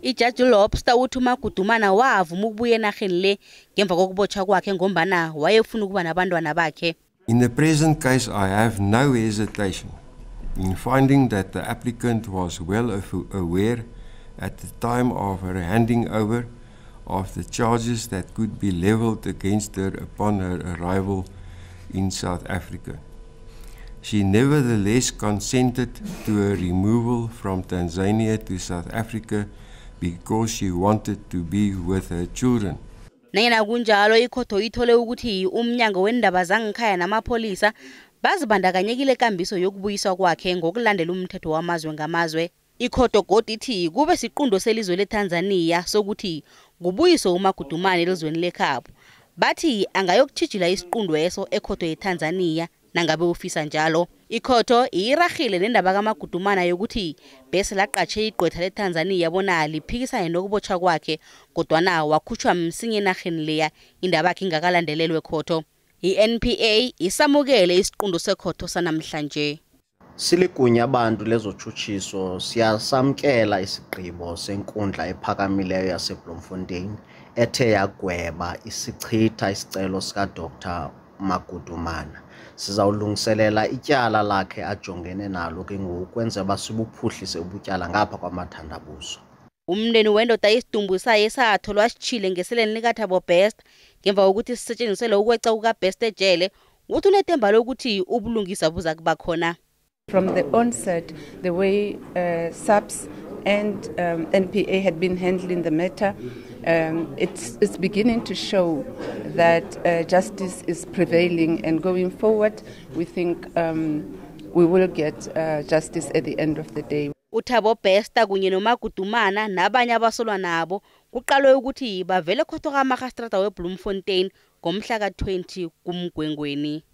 Ijaji Lobster uthi uMagudumana wavuma ukubuya enarheni le ngemva kokubotshwa kwakhe ngombana wayefuna ukuba nabantwana bakhe. In the present case, I have no hesitation in finding that the applicant was well aware at the time of her handing over of the charges that could be leveled against her upon her arrival in South Africa. She nevertheless consented to her removal from Tanzania to South Africa because she wanted to be with her children. Nanyana kunjalo Ikhotho ithole ukuthi umnyango weendaba zangekhaya namapholisa bazibandakanyekile ekambiso yokubuyiswa kwakhe ngokulandela umthetho wamazwe ngamazwe. Ikhotho godi ithi kube siqundo selizwe leTanzania sokuthi kubuyiso uMagudumana elizweni lekhabo. Bathi angayokutjhijila isiqundo eso ekhotho yeTanzania nangabe ufisa njalo. Ikhotho iragile nendaba kaMagudumana yokuthi bese laqatshe igqwetha leTanzania bona liphikisane nokubotshwa kwakhe kodwana wakhutshwa msinye enarheni leya indaba yakhe ingakalandelelwe ekhotho. I-NPA isamukele isiqundo sekhotho sanamhlanje. Siligunya abantu lezotshutshiso siyasamkela isigqibo senkundla ephakamileyo yaseBloemfontein ethe yagweba isichitha isicelo sika Dr. Magudumana. Sizawulungiselela ityala lakhe ajongene nalo ke ngokwenza basibuphuhlise ubutyala ngapha kwamathandabuzo. Umndeni wendoda isidumbu saye satholwa sitshile ngeseleni likaThabo Best ngemva kokuthi sisetshenziselwe ukweca kukaBest ejele uthi unethemba lokuthi ubulungisa buza kuba khona. From the onset, the way SABC and NPA had been handling the matter, it's beginning to show that justice is prevailing, and going forward, we think we will get justice at the end of the day. uThabo Best kunye noMagudumana nabanye abasolwa nabo kuqalwe ukuthi bavele ekhotho kaMagistrata weBloemfontein ngomhla ka-20 kuMgwengweni.